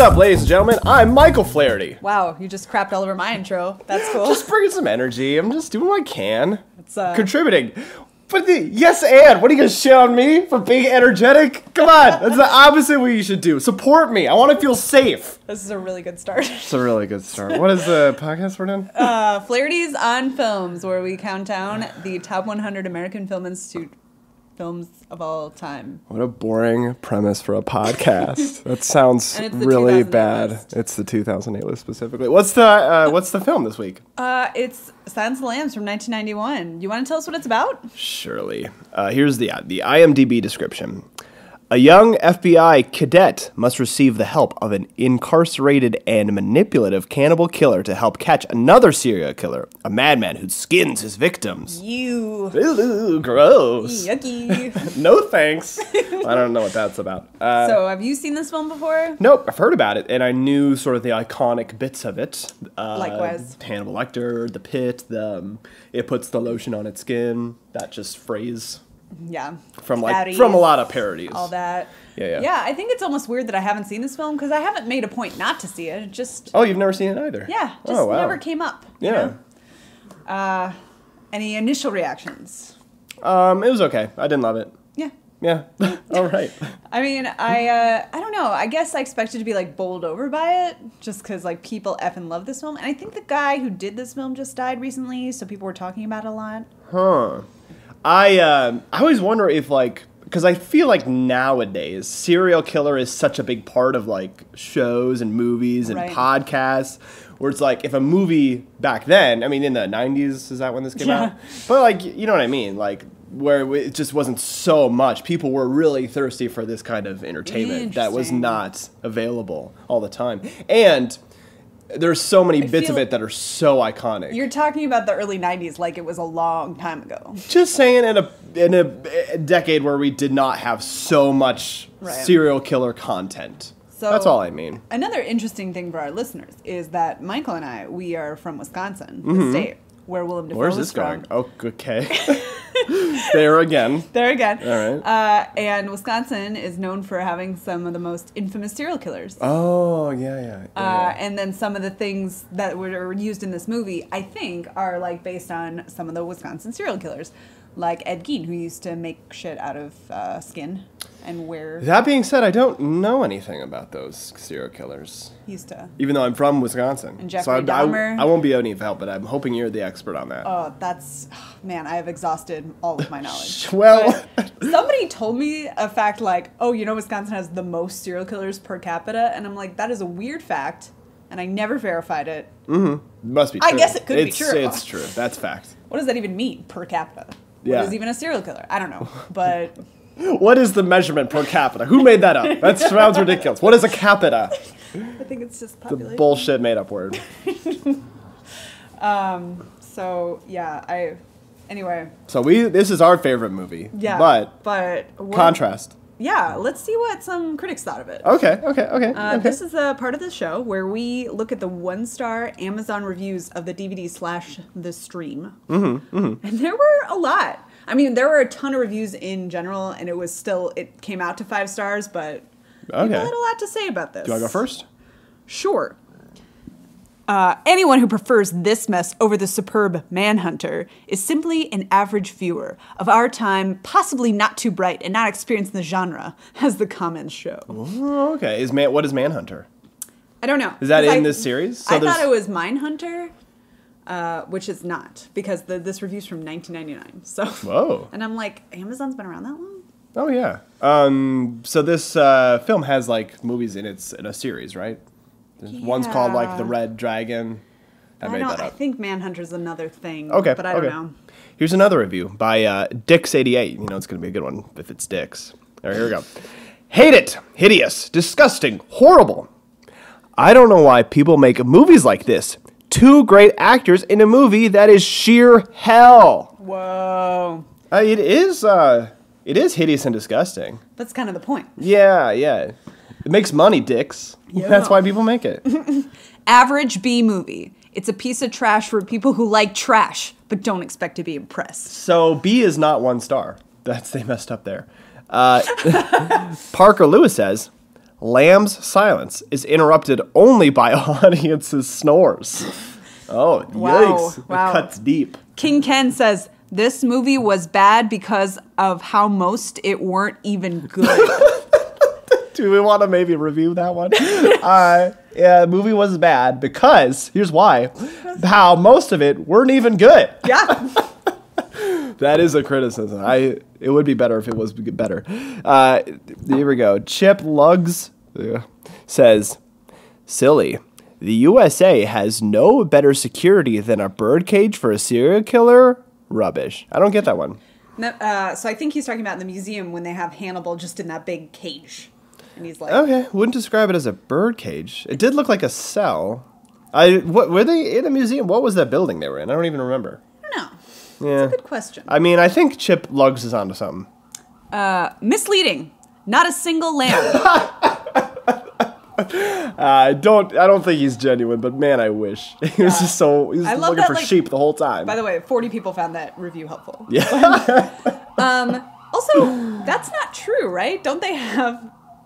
up, ladies and gentlemen? I'm Michael Flaherty. Wow, you just crapped all over my intro. That's cool. Just bringing some energy. I'm just doing what I can. It's contributing. But yes, and what are you gonna shit on me for being energetic? Come on, that's the opposite of what you should do. Support me. I want to feel safe. This is a really good start. It's a really good start. What is the podcast we're doing? Flahertys on Films, where we count down the top 100 American Film Institute films of all time. What a boring premise for a podcast. That sounds really bad. List. It's the 2008 list specifically. What's the film this week? It's Silence of the Lambs from 1991. You want to tell us what it's about? Surely. Here's the IMDb description. A young FBI cadet must receive the help of an incarcerated and manipulative cannibal killer to help catch another serial killer, a madman who skins his victims. Ooh, gross. Yucky. No thanks. I don't know what that's about. So, have you seen this film before? Nope, I've heard about it, and I knew sort of the iconic bits of it. Likewise. Hannibal Lecter, the pit, it puts the lotion on its skin, that just phrase. Yeah. From a lot of parodies. All that. Yeah. Yeah, I think it's almost weird that I haven't seen this film because I haven't made a point not to see it. Oh, you've never seen it either? Yeah, just never came up. Yeah. You know? Any initial reactions? It was okay. I didn't love it. Yeah. All right. I mean, I don't know. I guess I expected to be like bowled over by it just because like people effing love this film. And I think the guy who did this film just died recently, so people were talking about it a lot. Huh. I always wonder if, like, because I feel like nowadays serial killer is such a big part of like shows and movies and podcasts, where it's like if a movie back then, I mean in the 90s, is that when this came out? But like, you know what I mean? Like where it just wasn't so much. People were really thirsty for this kind of entertainment that was not available all the time. And there's so many bits of it that are so iconic. You're talking about the early 90s like it was a long time ago. Just saying in a decade where we did not have so much serial killer content. So that's all I mean. Another interesting thing for our listeners is that Michael and I, we are from Wisconsin, the state where Willem Dafoe Where's this going? Oh, okay. There again. All right. And Wisconsin is known for having some of the most infamous serial killers. Oh, yeah. And then some of the things that were used in this movie, I think, are like based on some of the Wisconsin serial killers. Like Ed Gein, who used to make shit out of skin and wear... That being said, I don't know anything about those serial killers. He used to. Even though I'm from Wisconsin. And Jeffrey Dahmer. I won't be any help, but I'm hoping you're the expert on that. Oh, man, I have exhausted all of my knowledge. Well... somebody told me a fact like, oh, you know Wisconsin has the most serial killers per capita? And I'm like, that is a weird fact, and I never verified it. Mm-hmm. Must be true. I guess it could be true. It's true. That's fact. What does that even mean, per capita? What is even a serial killer? I don't know, but... What is the measurement per capita? Who made that up? That sounds ridiculous. What is a capita? I think it's just population. It's a bullshit made-up word. So, yeah, anyway. So this is our favorite movie. Yeah, but contrast. Yeah, let's see what some critics thought of it. Okay. This is a part of the show where we look at the 1-star Amazon reviews of the DVD / the stream. And there were a lot. I mean, there were a ton of reviews in general, and it came out to 5 stars, but people had a lot to say about this. Do you want to go first? Sure. Anyone who prefers this mess over the superb Manhunter is simply an average viewer of our time, possibly not too bright and not experienced in the genre, as the comments show. Oh, okay. What is Manhunter? I don't know. Is that in this series? So I thought it was Mindhunter, which is not, because this review's from 1999. So, whoa. And I'm like, Amazon's been around that long? Oh, yeah. So this film has like movies in a series, right? One's called like The Red Dragon. I made that up. I think Manhunter's another thing. Okay. But I don't know. Here's another review by Dix88. You know it's going to be a good one if it's Dix. All right, here we go. Hate it. Hideous. Disgusting. Horrible. I don't know why people make movies like this. 2 great actors in a movie that is sheer hell. Whoa. It is hideous and disgusting. That's kind of the point. Yeah. It makes money, dicks. Yeah. That's why people make it. Average B movie. It's a piece of trash for people who like trash, but don't expect to be impressed. So B is not 1 star. They messed up there. Parker Lewis says, Lamb's silence is interrupted only by audience's snores. Oh, yikes. Wow. It cuts deep. King Ken says, this movie was bad because of how most it weren't even good. Do we want to maybe review that one? Yeah, the movie was bad because, here's why, how most of it weren't even good. Yeah. That is a criticism. It would be better if it was better. Here we go. Chip Lugs says, silly. The USA has no better security than a birdcage for a serial killer? Rubbish. I don't get that one. No, so I think he's talking about in the museum when they have Hannibal just in that big cage. And he's like... Okay, wouldn't describe it as a birdcage. It did look like a cell. What were they in a museum? What was that building they were in? I don't even remember. I don't know. Yeah. That's a good question. I mean, I think Chip Lugs is onto something. Misleading. Not a single lamb. I don't think he's genuine, but man, I wish. He was just so, he was looking for sheep the whole time. By the way, 40 people found that review helpful. Yeah. Also, that's not true, right?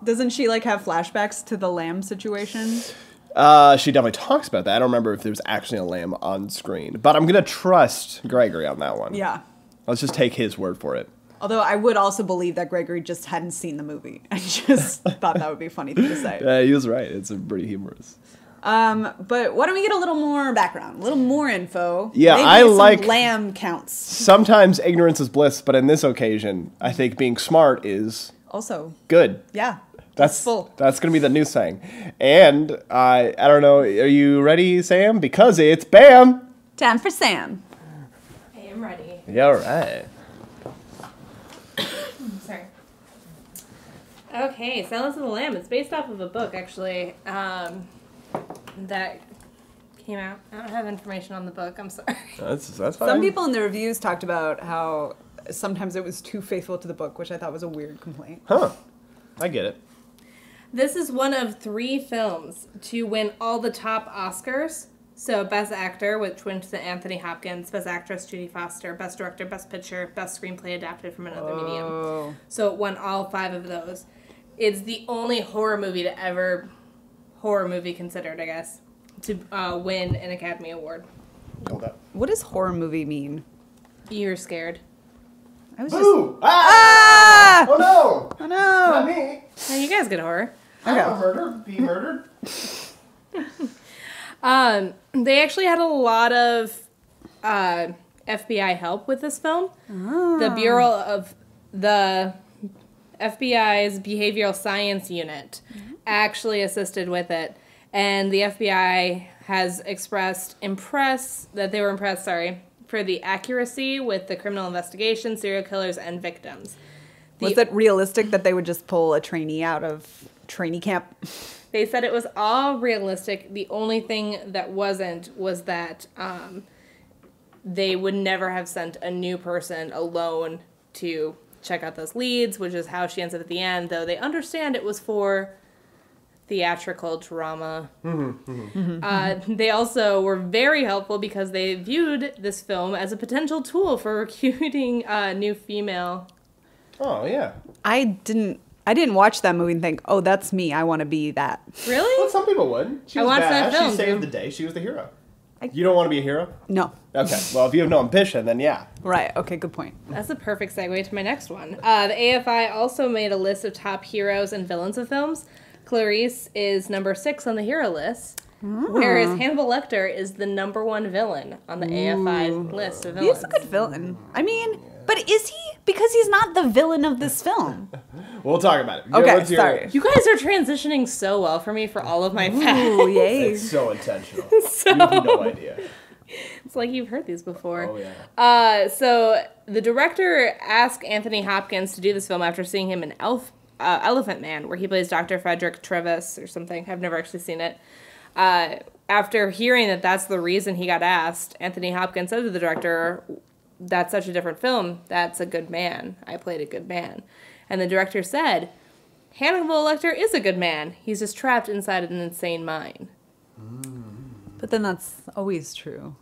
Doesn't she like have flashbacks to the lamb situation? She definitely talks about that. I don't remember if there's actually a lamb on screen, but I'm going to trust Gregory on that one. Yeah. Let's just take his word for it. Although I would also believe that Gregory just hadn't seen the movie. I just thought that would be a funny thing to say. Yeah, he was right. It's pretty humorous. But why don't we get a little more background, a little more info? Yeah, maybe I some like lamb counts. Sometimes ignorance is bliss, but in this occasion, I think being smart is Also good. Yeah. That's full. That's gonna be the new saying. And I don't know. Are you ready, Sam? Because it's Bam. Time for Sam. I am ready. Yeah, all right. Sorry. Okay, Silence of the Lamb. It's based off of a book, actually, that came out. I don't have information on the book. I'm sorry. That's fine. Some people in the reviews talked about how sometimes it was too faithful to the book, which I thought was a weird complaint. Huh. I get it. This is one of 3 films to win all the top Oscars. So, Best Actor, which went to Anthony Hopkins, Best Actress, Judy Foster, Best Director, Best Picture, Best Screenplay adapted from another medium. So, it won all 5 of those. It's the only horror movie considered, I guess, to win an Academy Award. What does horror movie mean? You're scared. I was Boo! just... Ah! Oh no! Oh no! Not me. Now, you guys get horror. I'm a murder. Be murdered. They actually had a lot of FBI help with this film. Oh. The Bureau of the FBI's Behavioral Science Unit actually assisted with it, and the FBI has expressed that they were impressed for the accuracy with the criminal investigation, serial killers, and victims. Was it realistic that they would just pull a trainee out of trainee camp? They said it was all realistic. The only thing that wasn't was that they would never have sent a new person alone to check out those leads, which is how she ends up at the end, though they understand it was for theatrical drama. They also were very helpful because they viewed this film as a potential tool for recruiting new female. Oh, yeah. I didn't watch that movie and think, oh, that's me. I want to be that. Really? Well, some people would. She was watched badass. that film. She saved the day. She was the hero. You don't want to be a hero? No. Okay. Well, if you have no ambition, then yeah. Right. Okay, good point. That's a perfect segue to my next one. The AFI also made a list of top heroes and villains of films. Clarice is number 6 on the hero list, whereas Hannibal Lecter is the number 1 villain on the AFI list of villains. He's a good villain. I mean, but is he? Because he's not the villain of this film. We'll talk about it. Okay, sorry. You guys are transitioning so well for me for all of my facts. Ooh, yay. It's so intentional. You have no idea. It's like you've heard these before. Oh, yeah. So the director asked Anthony Hopkins to do this film after seeing him in Elephant Man, where he plays Dr. Frederick Trevis or something. I've never actually seen it. After hearing that that's the reason he got asked, Anthony Hopkins said to the director, "That's such a different film. That's a good man. I played a good man." And the director said, "Hannibal Lecter is a good man. He's just trapped inside an insane mind." But then that's always true.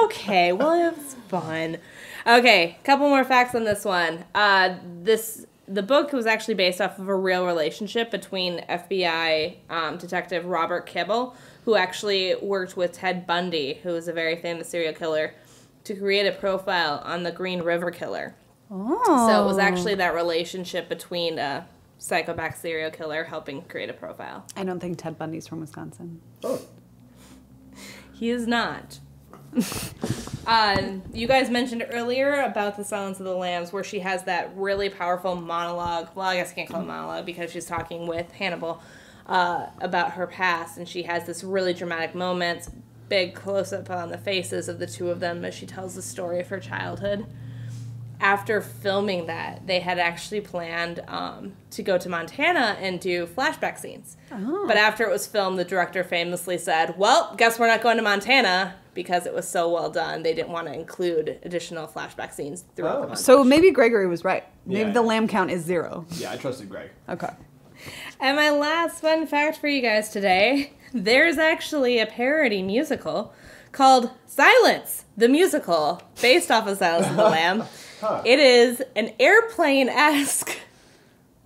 Okay, well, it was fun. Okay, couple more facts on this one. This the book was actually based off of a real relationship between FBI detective Robert Kibble, who actually worked with Ted Bundy, who was a very famous serial killer, to create a profile on the Green River Killer. Oh. So it was actually that relationship between a psychopath serial killer helping create a profile. I don't think Ted Bundy's from Wisconsin. Oh. He is not. You guys mentioned earlier about the Silence of the Lambs, where she has that really powerful monologue. Well, I guess I can't call it monologue because she's talking with Hannibal about her past, and she has this really dramatic moment, big close-up on the faces of the two of them as she tells the story of her childhood. After filming that, they had actually planned to go to Montana and do flashback scenes. Oh. But after it was filmed, the director famously said, well, guess we're not going to Montana, because it was so well done. They didn't want to include additional flashback scenes throughout the montage. So maybe Gregory was right. Maybe the lamb count is 0. Yeah, I trusted Greg. Okay. And my last fun fact for you guys today, there's actually a parody musical called Silence, the Musical, based off of Silence of the Lamb. Huh. It is an airplane-esque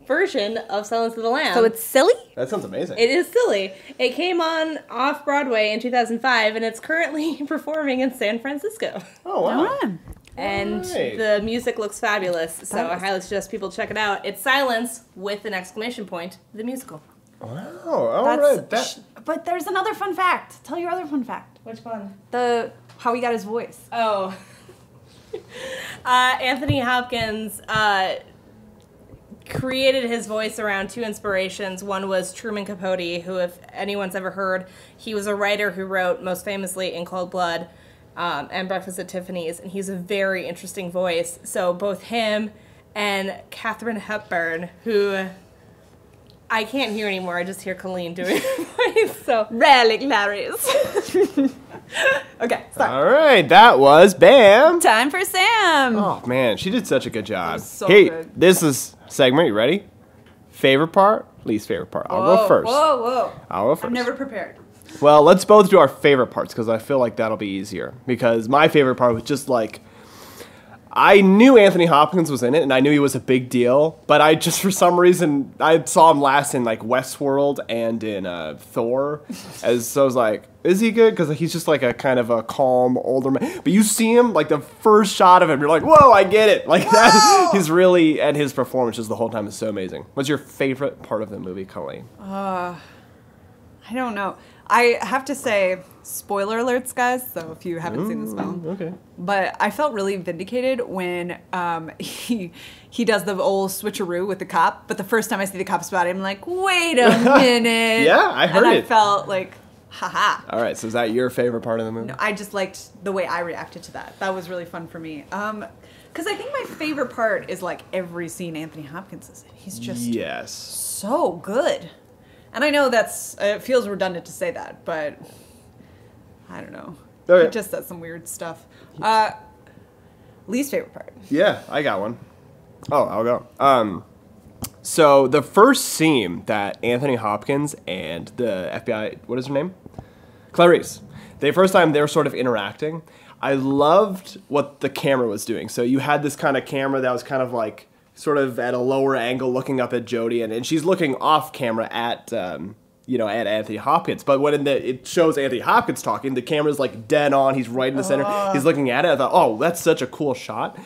version of Silence of the Lambs. So it's silly? That sounds amazing. It is silly. It came on off-Broadway in 2005, and it's currently performing in San Francisco. Oh, wow. Oh. And the music looks fabulous, so I highly suggest people check it out. It's Silence with an exclamation point, the musical. Wow, all right. But there's another fun fact. Tell your other fun fact. Which one? How he got his voice. Oh. Anthony Hopkins created his voice around 2 inspirations. One was Truman Capote, who, if anyone's ever heard, he was a writer who wrote most famously In Cold Blood and Breakfast at Tiffany's, and he's a very interesting voice. So both him and Katharine Hepburn, who I can't hear anymore, I just hear Colleen doing her voice. So Rarely hilarious. Okay, sorry. All right, that was Bam. Time for Sam. Oh, man, she did such a good job. So hey, good. This is segment. You ready? Favorite part, least favorite part. I'll go first. Whoa. I'll go first. I'm never prepared. Well, let's both do our favorite parts because I feel like that'll be easier. Because my favorite part was just like, I knew Anthony Hopkins was in it, and I knew he was a big deal, but I just, for some reason, I saw him last in, like, Westworld and in Thor, so I was like, is he good? Because he's just, like, a kind of a calm, older man, but you see him, like, the first shot of him, you're like, whoa, I get it, like, that, he's really, and his performance just the whole time is so amazing. What's your favorite part of the movie, Colleen? I don't know. I have to say, spoiler alerts, guys, so if you haven't seen this film. Okay. But I felt really vindicated when he does the old switcheroo with the cop. But the first time I see the cop's body, I'm like, wait a minute. Yeah, I heard and it. I felt like, haha. All right, so is that your favorite part of the movie? No, I just liked the way I reacted to that. That was really fun for me. Because I think my favorite part is, like, every scene Anthony Hopkins is in. He's just so good. And I know it feels redundant to say that, but I don't know. Okay. He just does some weird stuff. Least favorite part. Yeah, I got one. Oh, I'll go. So the first scene that Anthony Hopkins and the FBI, what is her name? Clarice. The first time they were sort of interacting, I loved what the camera was doing. So you had this kind of camera that was kind of like sort of at a lower angle looking up at Jodie, and she's looking off camera at at Anthony Hopkins. But when it shows Anthony Hopkins talking, the camera's like dead on, he's right in the center, he's looking at it. I thought, oh, that's such a cool shot.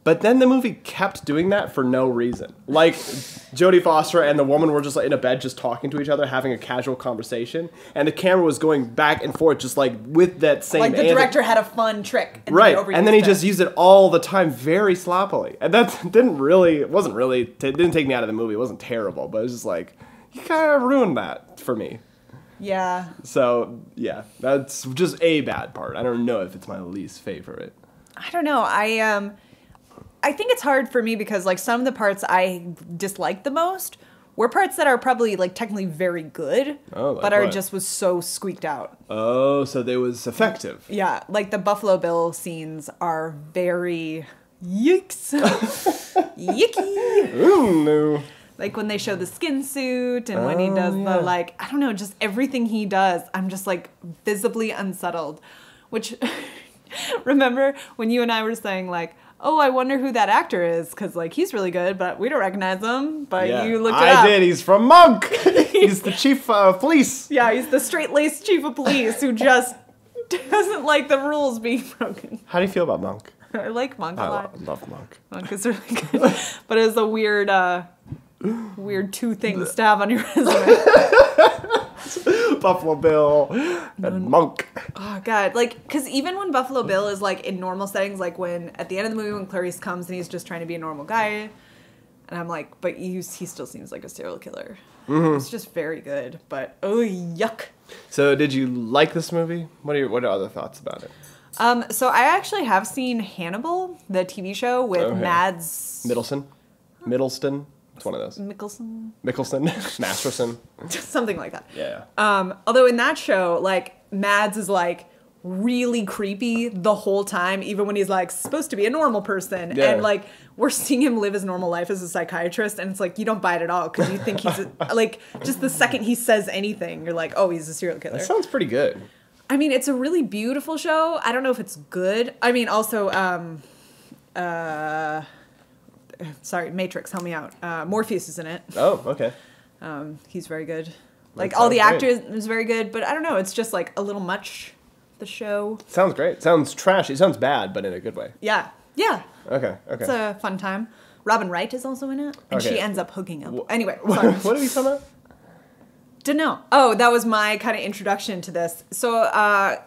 But then the movie kept doing that for no reason. Like, Jodie Foster and the woman were just like in a bed just talking to each other, having a casual conversation, and the camera was going back and forth just like with that same... Like the director had a fun trick. And right, and then he just used it all the time very sloppily. And that didn't take me out of the movie. It wasn't terrible, but it was just like, you kind of ruined that for me. Yeah. So, yeah, that's just a bad part. I don't know if it's my least favorite. I don't know. I think it's hard for me because, like, some of the parts I dislike the most were parts that are probably, like, technically very good, but was so squeaked out. Oh, so they was effective. Yeah, like the Buffalo Bill scenes are very yikes. Yicky. Ooh, no. Like when they show the skin suit and when he does the, like, I don't know, just everything he does, I'm just, like, visibly unsettled. Which, remember when you and I were saying, like, oh, I wonder who that actor is, because, like, he's really good, but we don't recognize him, but Yeah. you looked it up. I did. He's from Monk. He's the chief of police. Yeah, he's the straight-laced chief of police who just doesn't like the rules being broken. How do you feel about Monk? I like Monk a lot. I love Monk. Monk is really good. But it's a weird two things to have on your resume. Buffalo Bill and Monk. Oh, God. Like, because even when Buffalo Bill is, like, in normal settings, like, when, at the end of the movie, when Clarice comes and he's just trying to be a normal guy, and I'm like, but he still seems like a serial killer. Mm-hmm. It's just very good, but, oh, yuck. So, did you like this movie? What are other thoughts about it? So I actually have seen Hannibal, the TV show with Mads Middleston. It's one of those. Mickelson, Masterson, something like that. Yeah. Although in that show, like, Mads is like really creepy the whole time, even when he's like supposed to be a normal person, and like we're seeing him live his normal life as a psychiatrist, and it's like you don't buy it at all because you think he's like just the second he says anything, you're like, oh, he's a serial killer. That sounds pretty good. I mean, it's a really beautiful show. I don't know if it's good. I mean, also, sorry, Matrix, help me out. Morpheus is in it. Oh, okay. He's very good. Like, all the actors is very good, but I don't know. It's just, like, a little much, the show. Sounds great. Sounds trashy. Sounds bad, but in a good way. Yeah. Yeah. Okay. It's a fun time. Robin Wright is also in it, and she ends up hooking up. Anyway, sorry. What are we talking about? Dunno. Oh, that was my kind of introduction to this. So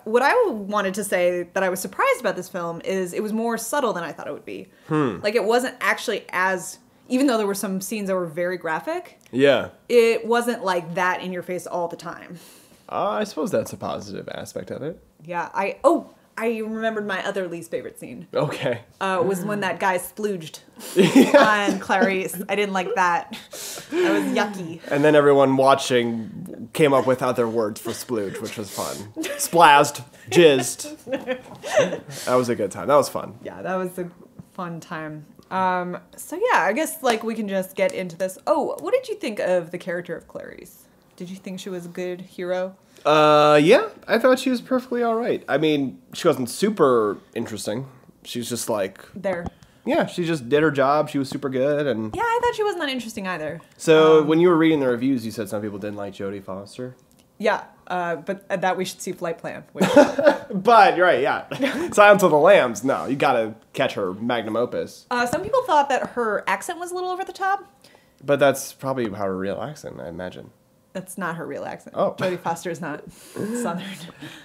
what I wanted to say that I was surprised about this film is it was more subtle than I thought it would be. Like, it wasn't actually as, even though there were some scenes that were very graphic, it wasn't like that in your face all the time. I suppose that's a positive aspect of it. Yeah. I remembered my other least favorite scene. Okay. Was when that guy splooged on Clarice. I didn't like that. That was yucky. And then everyone watching came up with other words for splooge, which was fun. Splazzed, jizzed. That was a good time. That was fun. Yeah, that was a fun time. So yeah, I guess like we can just get into this. Oh, what did you think of the character of Clarice? Did you think she was a good hero? Yeah, I thought she was perfectly all right. I mean, she wasn't super interesting. She's just like... There. Yeah, she just did her job. She was super good, and... Yeah, I thought she wasn't that interesting either. So, when you were reading the reviews, you said some people didn't like Jodie Foster? Yeah, but that we should see Flight Plan. Which... But, you're right, yeah. Silence of the Lambs, no, you gotta catch her magnum opus. Some people thought that her accent was a little over the top. But that's probably her real accent, I imagine. That's not her real accent. Oh. Jodie Foster is not Southern.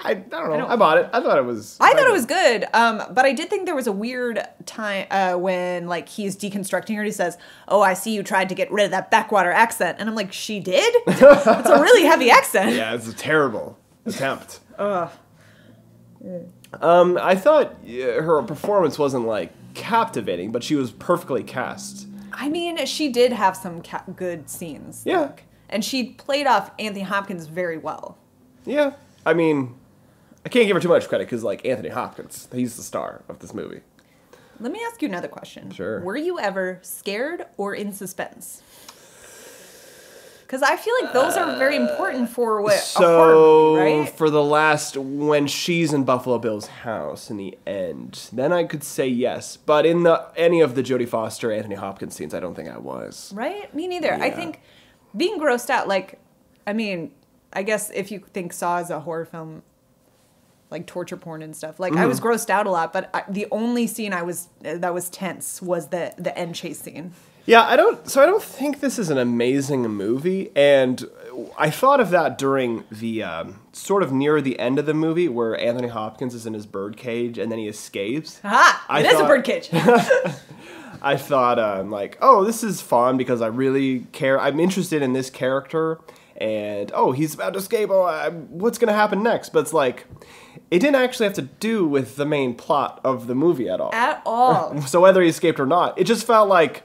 I don't know. I bought it. I thought it was... I thought it was good. But I did think there was a weird time when, like, he's deconstructing her. He says, oh, I see you tried to get rid of that backwater accent. And I'm like, she did? It's a really heavy accent. Yeah, it's a terrible attempt. Ugh. I thought her performance wasn't, like, captivating, but she was perfectly cast. I mean, she did have some good scenes. Yeah. Like, and she played off Anthony Hopkins very well. Yeah. I mean, I can't give her too much credit because, like, Anthony Hopkins, he's the star of this movie. Let me ask you another question. Sure. Were you ever scared or in suspense? Because I feel like those are very important for a horror movie, right? For the last, when she's in Buffalo Bill's house in the end, then I could say yes. But in any of the Jodie Foster, Anthony Hopkins scenes, I don't think I was. Right? Me neither. Yeah. I think being grossed out, like, I mean, I guess if you think Saw is a horror film, like torture porn and stuff, like I was grossed out a lot, but the only scene that was tense was the end chase scene. Yeah, I don't think this is an amazing movie, and I thought of that during the sort of near the end of the movie where Anthony Hopkins is in his birdcage and then he escapes. Aha! It is a birdcage. I thought, like, oh, this is fun because I really care. I'm interested in this character, and, oh, he's about to escape. Oh, what's going to happen next? But it's like, it didn't actually have to do with the main plot of the movie at all. At all. So whether he escaped or not, it just felt like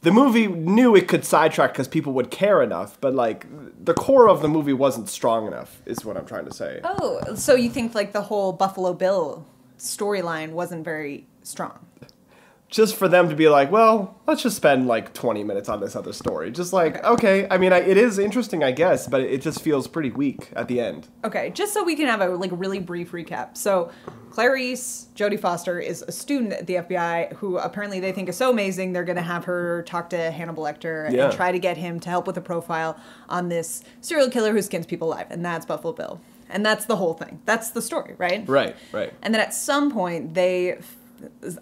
the movie knew it could sidetrack because people would care enough, but, like, the core of the movie wasn't strong enough, is what I'm trying to say. Oh, so you think, like, the whole Buffalo Bill storyline wasn't very strong? Just for them to be like, well, let's just spend like 20 minutes on this other story. Just like, okay, I mean, it is interesting, I guess, but it just feels pretty weak at the end. Okay, just so we can have a like really brief recap. So Clarice, Jodie Foster, is a student at the FBI who apparently they think is so amazing they're going to have her talk to Hannibal Lecter and try to get him to help with a profile on this serial killer who skins people alive, and that's Buffalo Bill. And that's the whole thing. That's the story, right? Right. And then at some point,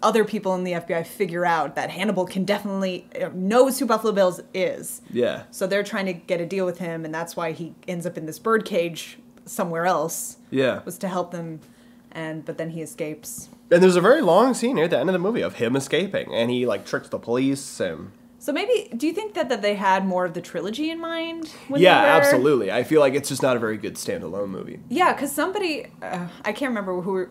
other people in the FBI figure out that Hannibal can definitely knows who Buffalo Bill is. Yeah. So they're trying to get a deal with him, and that's why he ends up in this birdcage somewhere else. Yeah. Was to help them, but then he escapes. And there's a very long scene near the end of the movie of him escaping, and he like tricks the police and. So maybe, do you think that they had more of the trilogy in mind? Absolutely. I feel like it's just not a very good standalone movie. Yeah, because somebody, I can't remember who,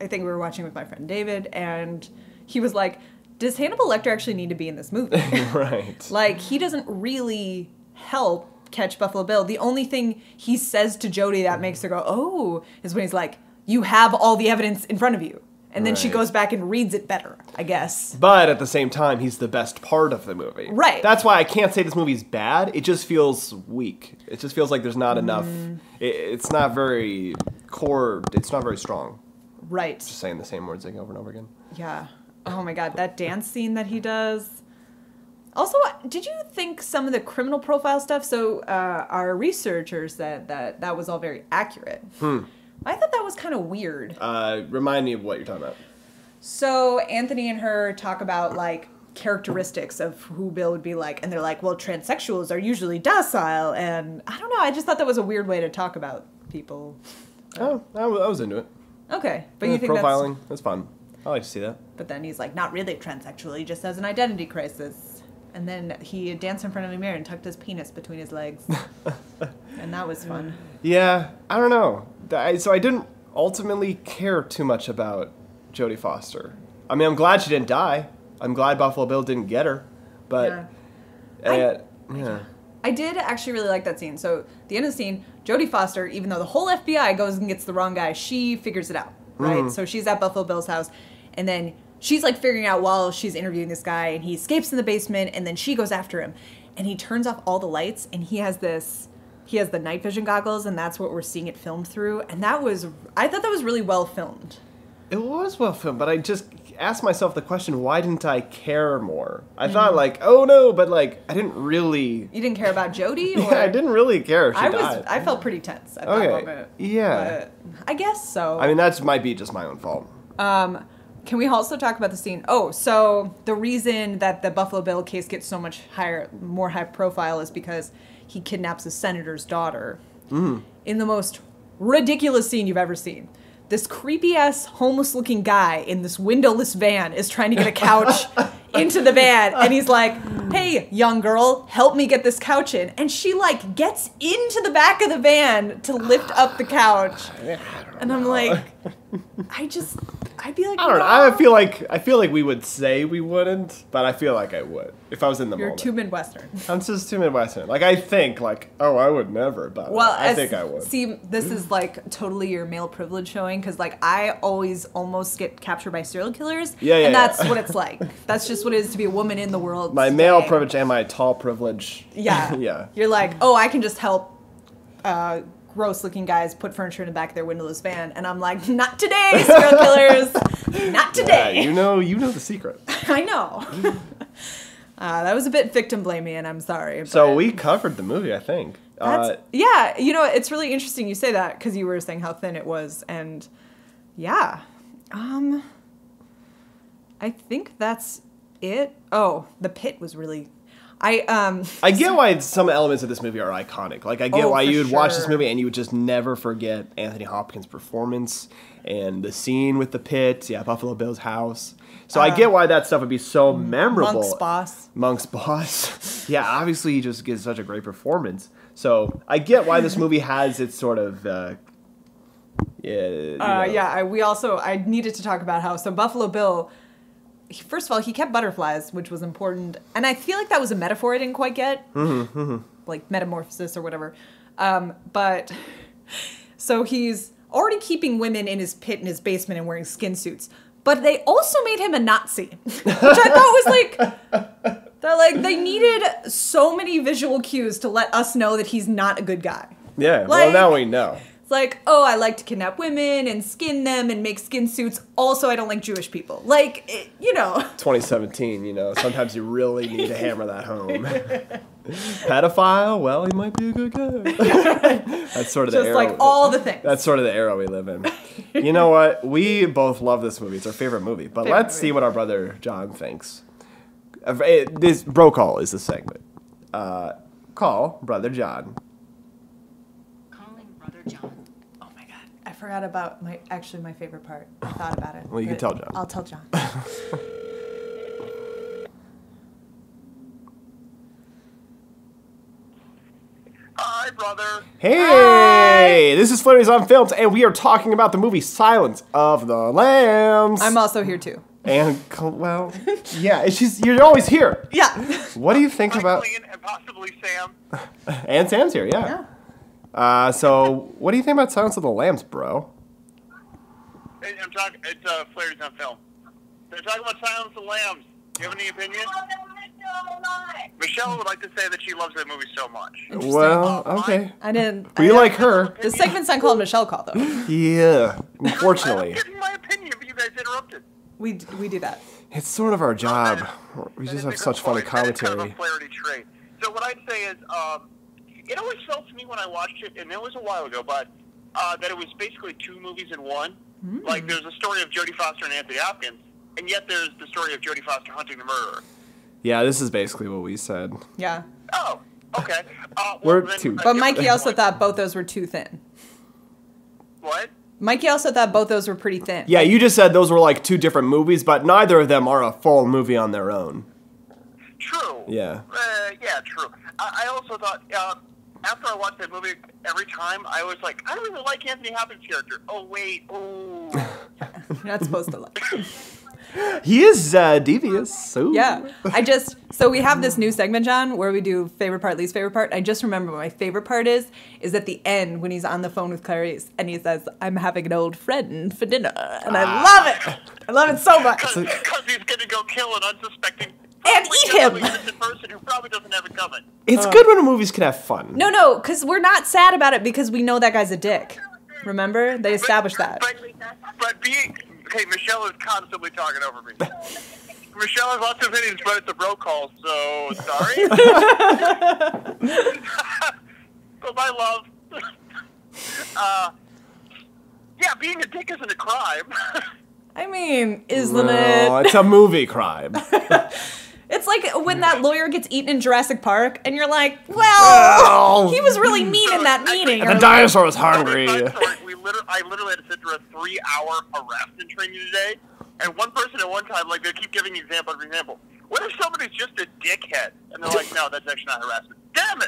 I think we were watching with my friend David, and he was like, does Hannibal Lecter actually need to be in this movie? Right. Like, he doesn't really help catch Buffalo Bill. The only thing he says to Jodie that makes her go, oh, is when he's like, you have all the evidence in front of you. And then she goes back and reads it better, I guess. But at the same time, he's the best part of the movie. Right. That's why I can't say this movie's bad. It just feels weak. It just feels like there's not enough. It's not very core. It's not very strong. Right. Just saying the same words like over and over again. Yeah. Oh my God, that dance scene that he does. Also, did you think some of the criminal profile stuff? So our researchers said that was all very accurate. I thought that was kind of weird. Remind me of what you're talking about. So Anthony and her talk about like characteristics of who Bill would be like, and they're like, well, transsexuals are usually docile, and I don't know, I just thought that was a weird way to talk about people. Oh, I was into it. Okay, but you think profiling? That's fun. I like to see that. But then he's like, not really transsexual, he just has an identity crisis. And then he danced in front of a mirror and tucked his penis between his legs. And that was fun. Yeah, I don't know. So I didn't ultimately care too much about Jodie Foster. I mean, I'm glad she didn't die. I'm glad Buffalo Bill didn't get her. But, I did actually really like that scene. So, the end of the scene, Jodie Foster, even though the whole FBI goes and gets the wrong guy, she figures it out, right? So she's at Buffalo Bill's house, and then she's like figuring out while she's interviewing this guy, and he escapes in the basement, and then she goes after him, and he turns off all the lights, and he has the night vision goggles, and that's what we're seeing it filmed through, and I thought that was really well filmed. It was well filmed, but I just asked myself the question, why didn't I care more? I thought like, oh no, but like, I didn't really... You didn't care about Jodie? Yeah, I didn't really care if she died. I felt pretty tense at that moment. Yeah. But I guess so. I mean, that might be just my own fault. Can we also talk about the scene? Oh, so the reason that the Buffalo Bill case gets so much more high profile is because he kidnaps a senator's daughter in the most ridiculous scene you've ever seen. This creepy-ass, homeless-looking guy in this windowless van is trying to get a couch into the van, and he's like, hey, young girl, help me get this couch in. And she, like, gets into the back of the van to lift up the couch. And I'm like, I'd be like, I don't know. I feel like we would say we wouldn't, but I feel like I would if I was in the moment. You're too Midwestern. I'm just too Midwestern. Like, I think, like, oh, I would never, but I think I would. See, this is, like, totally your male privilege showing, because, like, I always almost get captured by serial killers. And that's what it's like. That's just what it is to be a woman in the world My today. male privilege and my tall privilege. Yeah. Yeah. You're like, oh, I can just help gross-looking guys put furniture in the back of their windowless van, and I'm like, not today, serial killers, not today. Yeah, you know the secret. I know. That was a bit victim-blaming, and I'm sorry. So we covered the movie, I think. Yeah, you know, it's really interesting you say that, because you were saying how thin it was, and yeah. I think that's it. Oh, the pit was really... I get why some elements of this movie are iconic. Like, I get why you would watch this movie and you would just never forget Anthony Hopkins' performance and the scene with the pit, Buffalo Bill's house. So I get why that stuff would be so memorable. Monk's boss. Yeah, obviously he just gives such a great performance. So I get why this movie has its sort of... I needed to talk about how... So Buffalo Bill... First of all, he kept butterflies, which was important. And I feel like that was a metaphor I didn't quite get. Like metamorphosis or whatever. But so he's already keeping women in his pit in his basement and wearing skin suits. But they also made him a Nazi, which I thought was like, they needed so many visual cues to let us know that he's not a good guy. Yeah, well, now we know. It's like, oh, I like to kidnap women and skin them and make skin suits. Also, I don't like Jewish people. Like, 2017, sometimes you really need to hammer that home. Pedophile? Well, he might be a good guy. That's sort of the era. Just like all the things. That's sort of the era we live in. You know what? We both love this movie. It's our favorite movie. But let's see what our brother John thinks. This Bro Call is the segment. Call Brother John. Calling Brother John. Oh my God. I forgot about my favorite part. I thought about it. Well, you can tell John. I'll tell John. Hi, brother. Hey! Hi. This is Flahertys on Films, and we are talking about the movie Silence of the Lambs. I'm also here, too. And, yeah, you're always here. Yeah. What do you think about... And possibly Sam. And Sam's here, yeah. So, what do you think about Silence of the Lambs, bro? It's Flahertys on Film. They're talking about Silence of the Lambs. Do you have any opinion? Michelle would like to say that she loves that movie so much. Well, okay. I didn't... We like her. The segment's not called Michelle Call, though. Yeah, unfortunately. I'm giving my opinion, but you guys interrupted. We do that. It's sort of our job. We just have such funny commentary. That is kind of a Flaherty trait. So what I'd say is, it always felt to me when I watched it, and it was a while ago, but that it was basically two movies in one. Like, there's a story of Jodie Foster and Anthony Hopkins, and yet there's the story of Jodie Foster hunting the murderer. Yeah, this is basically what we said. Yeah. Oh, okay. But Mikey also thought both those were too thin. What? Mikey also thought both those were pretty thin. Yeah, you just said those were like two different movies, but neither of them are a full movie on their own. True. Yeah. Yeah, true. I also thought, after I watched that movie, every time, I was like, I don't really like Anthony Hopkins' character. Oh, wait. Oh. You're not supposed to like him. He is devious. Ooh. Yeah. So we have this new segment, John, where we do favorite part, least favorite part. I just remember what my favorite part is at the end when he's on the phone with Clarice and he says, I'm having an old friend for dinner. And I love it. I love it so much. Because he's going to go kill an unsuspecting and eat him. Innocent person who probably doesn't have it coming. It's good when movies can have fun. No, because we're not sad about it because we know that guy's a dick. Remember? They established that. But being... Okay, Michelle is constantly talking over me. Michelle has lots of opinions, but it's a bro call, so sorry. But my love. Yeah, being a dick isn't a crime. I mean, isn't it? No, it's a movie crime. It's like when that lawyer gets eaten in Jurassic Park, and you're like, well, he was really mean in that meeting. And the dinosaur was hungry. I literally had to sit through a 3-hour harassment training today, and one person at one time, like, they keep giving example after example. What if somebody's just a dickhead? And they're like, no, that's actually not harassment. Damn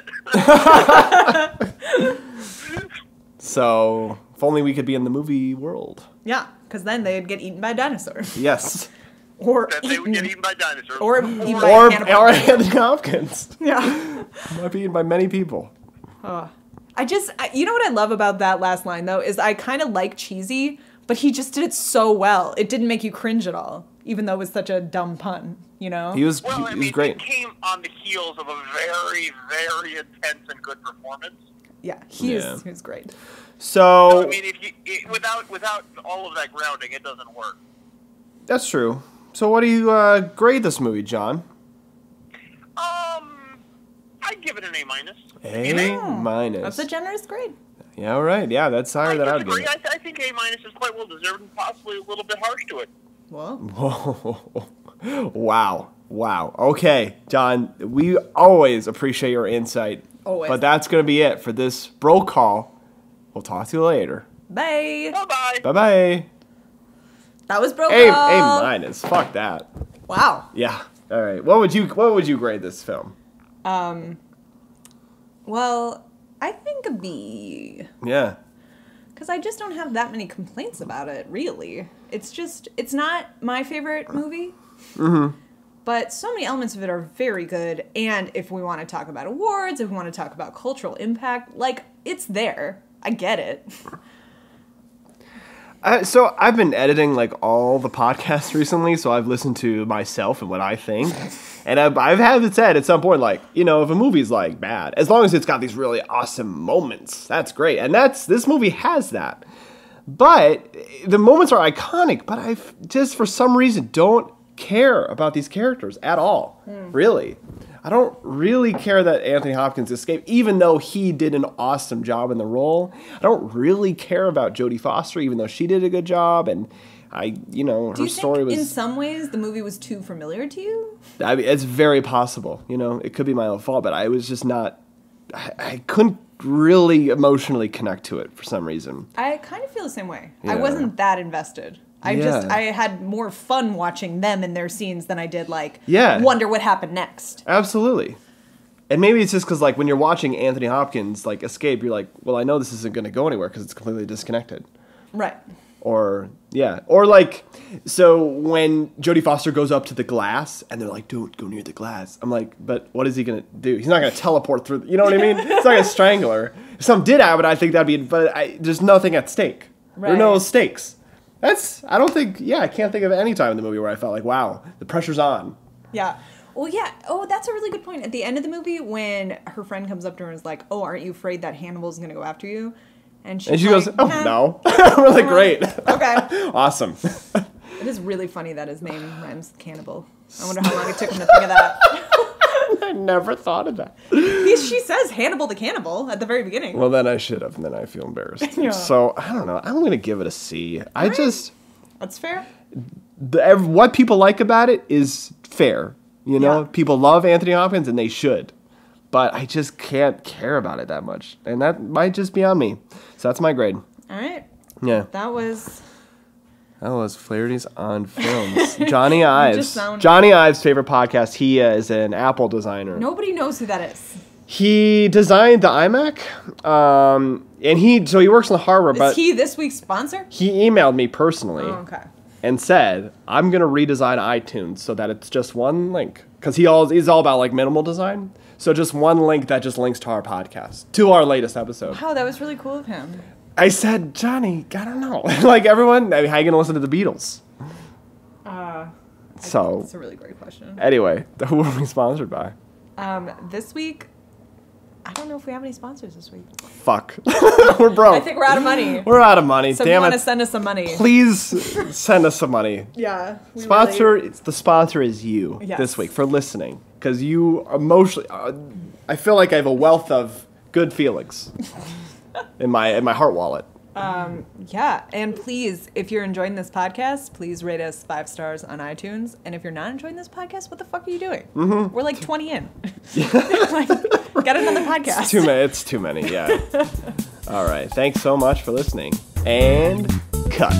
it! So, if only we could be in the movie world. Yeah, because then they'd get eaten by dinosaurs. Yes. Or they would get eaten by dinosaurs. Or Anthony Hopkins. Yeah. Might be eaten by many people. You know what I love about that last line, though, is I kind of like cheesy, but he just did it so well. It didn't make you cringe at all, even though it was such a dumb pun, you know? He was great. It came on the heels of a very, very intense and good performance. Yeah, he was great. So I mean, without all of that grounding, it doesn't work. That's true. So what do you grade this movie, John? I'd give it an A-. A-. That's a generous grade. Yeah, all right. Yeah, that's higher than I'd give it. I think A- is quite well deserved and possibly a little bit harsh to it. Whoa. Wow. Okay, John, we always appreciate your insight. Always. But that's going to be it for this bro call. We'll talk to you later. Bye. Bye-bye. Bye-bye. That was bro call. A-. Fuck that. Wow. Yeah. All right. What would you grade this film? Well, I think a B. Yeah. Because I just don't have that many complaints about it, really. It's not my favorite movie. Mm-hmm. But so many elements of it are very good. And if we want to talk about awards, if we want to talk about cultural impact, like, it's there. I get it. So I've been editing like all the podcasts recently, so I've listened to myself and what I think. And I've had it said at some point, like, you know, if a movie's like bad, as long as it's got these really awesome moments, that's great. And this movie has that. But the moments are iconic, but I just for some reason don't care about these characters at all. Really. I don't really care that Anthony Hopkins escaped, even though he did an awesome job in the role. I don't really care about Jodie Foster, even though she did a good job. And her story was. In some ways, the movie was too familiar to you? I mean, it's very possible. You know, it could be my own fault, but I was just not. I couldn't really emotionally connect to it for some reason. I kind of feel the same way. Yeah. I wasn't that invested. I had more fun watching them in their scenes than I did wonder what happened next. Absolutely. And maybe it's just because like when you're watching Anthony Hopkins like escape, you're like, well, I know this isn't going to go anywhere because it's completely disconnected. Right. Or like, so when Jodie Foster goes up to the glass and they're like, don't go near the glass. I'm like, but what is he going to do? He's not going to teleport through. You know what I mean? It's not going to strangle her. If something did happen, I think that'd be, but there's nothing at stake. Right. There are no stakes. I can't think of any time in the movie where I felt like, wow, the pressure's on. Yeah. Well, yeah. Oh, that's a really good point. At the end of the movie, when her friend comes up to her and is like, oh, aren't you afraid that Hannibal's going to go after you? And she goes, oh, no. We're like, great. Okay. Awesome. It is really funny that his name rhymes with cannibal. I wonder how long it took him to think of that. I never thought of that. She says Hannibal the cannibal at the very beginning. Well, then I should have, and then I feel embarrassed. Yeah. So, I don't know. I'm going to give it a C. That's fair. What people like about it is fair. You know? Yeah. People love Anthony Hopkins, and they should. But I just can't care about it that much. And that might just be on me. So that's my grade. All right. Yeah. That was Flahertys on Films. Johnny Ives. Johnny Ives' favorite podcast. He is an Apple designer. Nobody knows who that is. He designed the iMac. And he works in the hardware. Is he this week's sponsor? He emailed me personally. Oh, okay. And said, I'm going to redesign iTunes so that it's just one link. Because he's all about like minimal design. So just one link that just links to our podcast, to our latest episode. Wow, that was really cool of him. I said, Johnny, I don't know. Like everyone, how are you going to listen to the Beatles? That's a really great question. Anyway, who are we sponsored by? This week, I don't know if we have any sponsors this week. Fuck. We're broke. I think we're out of money. We're out of money. So damn if you it. want to send us some money. Please send us some money. Yeah. The sponsor is you this week for listening. Because you emotionally, I feel like I have a wealth of good feelings in my heart wallet. Yeah, and please, if you're enjoying this podcast, please rate us 5 stars on iTunes. And if you're not enjoying this podcast, what the fuck are you doing? Mm-hmm. We're like 20 in. Get another podcast. It's too many, yeah. All right, thanks so much for listening. And cut.